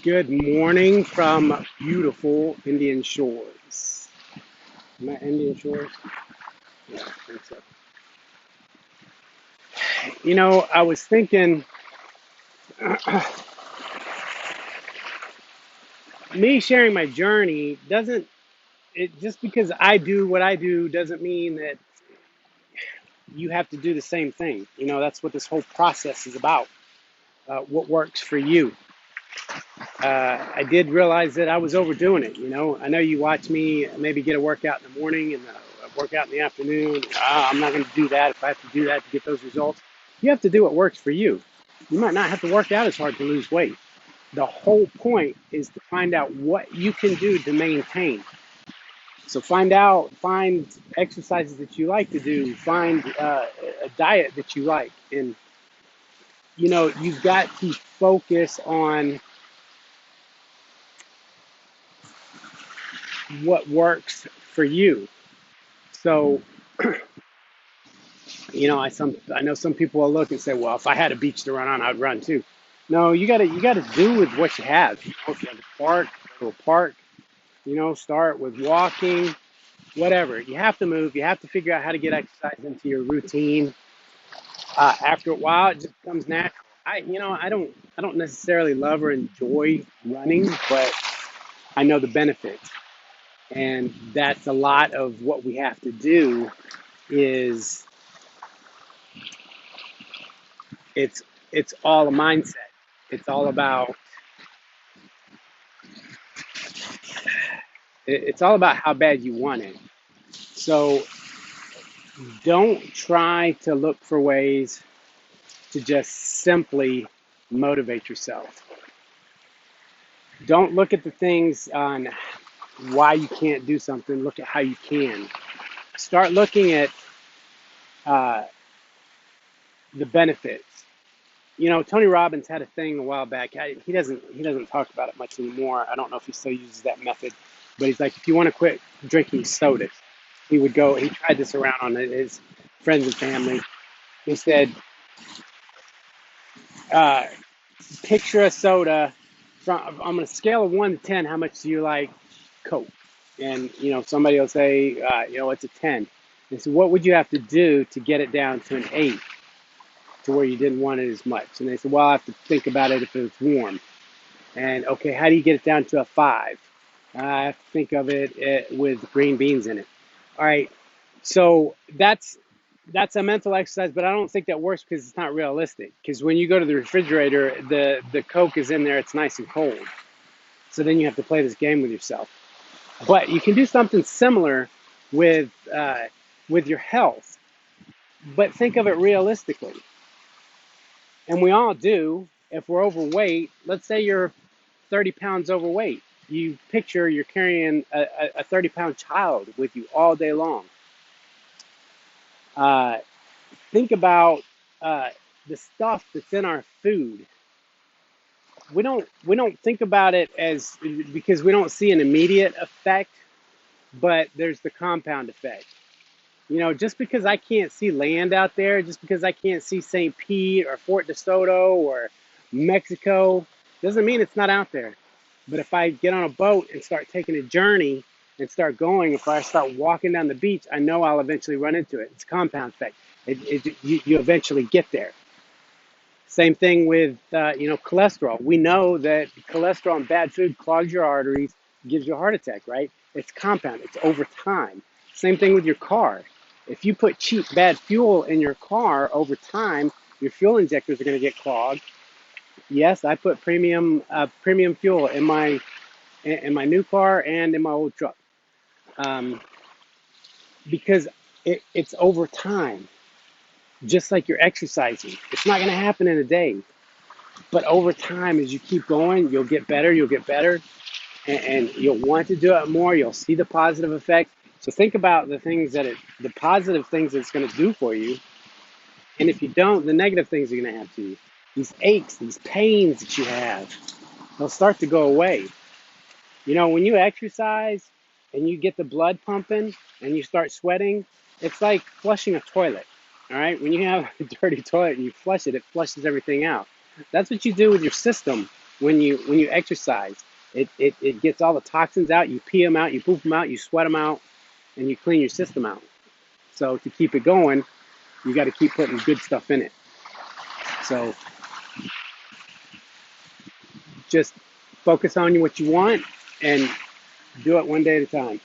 Good morning from beautiful Indian Shores. Am I Indian Shores? Yeah, I think so. I was thinking, me sharing my journey doesn't, it just because I do what I do doesn't mean that you have to do the same thing. That's what this whole process is about. What works for you. I did realize that I was overdoing it. I know you watch me maybe get a workout in the morning and a workout in the afternoon. I'm not going to do that if I have to do that to get those results. You have to do what works for you. You might not have to work out as hard to lose weight. The whole point is to find out what you can do to maintain. So find exercises that you like to do, find a diet that you like. And, you've got to focus on what works for you. So, I know some people will look and say, well, if I had a beach to run on, I'd run too. No, you gotta do with what you have. If you have a park, go to a park. Start with walking, whatever. You have to move. You have to figure out how to get exercise into your routine. After a while, it just becomes natural. I don't necessarily love or enjoy running, but I know the benefits, and that's a lot of what we have to do. Is it's all a mindset. It's all about it's all about how bad you want it. So don't try to look for ways to just simply motivate yourself. Don't look at the things on why you can't do something. Look at how you can. Start looking at uh, the benefits. Tony Robbins had a thing a while back. He doesn't talk about it much anymore. I don't know if he still uses that method, but he's like, if you want to quit drinking sodas, he would go. He tried this around on his friends and family. He said, uh, picture a soda from on a scale of 1 to 10. How much do you like Coke? And somebody will say, it's a 10. And so, what would you have to do to get it down to an 8, to where you didn't want it as much? And they said, well, I have to think about it if it's warm. And okay, how do you get it down to a 5? I have to think of it with green beans in it. All right, so that's a mental exercise, but I don't think that works because it's not realistic. Because when you go to the refrigerator, the Coke is in there, it's nice and cold. So then you have to play this game with yourself. But you can do something similar with with your health, but think of it realistically. And we all do. If we're overweight, let's say you're 30 pounds overweight. You picture you're carrying a 30-pound child with you all day long. Uh, think about uh, the stuff that's in our food. We don't think about it as, because we don't see an immediate effect, but there's the compound effect. Just because I can't see land out there, just because I can't see St. Pete or Fort DeSoto or Mexico, doesn't mean it's not out there. But if I get on a boat and start taking a journey and start going, if I start walking down the beach, I know I'll eventually run into it. It's a compound effect. You eventually get there. Same thing with cholesterol. We know that cholesterol and bad food clogs your arteries, gives you a heart attack, right? It's compound. It's over time. Same thing with your car. If you put cheap bad fuel in your car over time, your fuel injectors are going to get clogged. Yes, I put premium fuel in my new car and in my old truck, um, because it's over time. Just like you're exercising, it's not going to happen in a day. But over time, as you keep going, you'll get better, and you'll want to do it more. You'll see the positive effect. So think about the positive things that it's going to do for you. And if you don't, the negative things are going to have to. These aches, these pains that you have, they'll start to go away. When you exercise and you get the blood pumping and you start sweating, it's like flushing a toilet. All right. When you have a dirty toilet and you flush it, it flushes everything out. That's what you do with your system when you exercise. It gets all the toxins out. You pee them out, you poop them out, you sweat them out, and you clean your system out. So to keep it going, you got to keep putting good stuff in it. So just focus on what you want and do it one day at a time.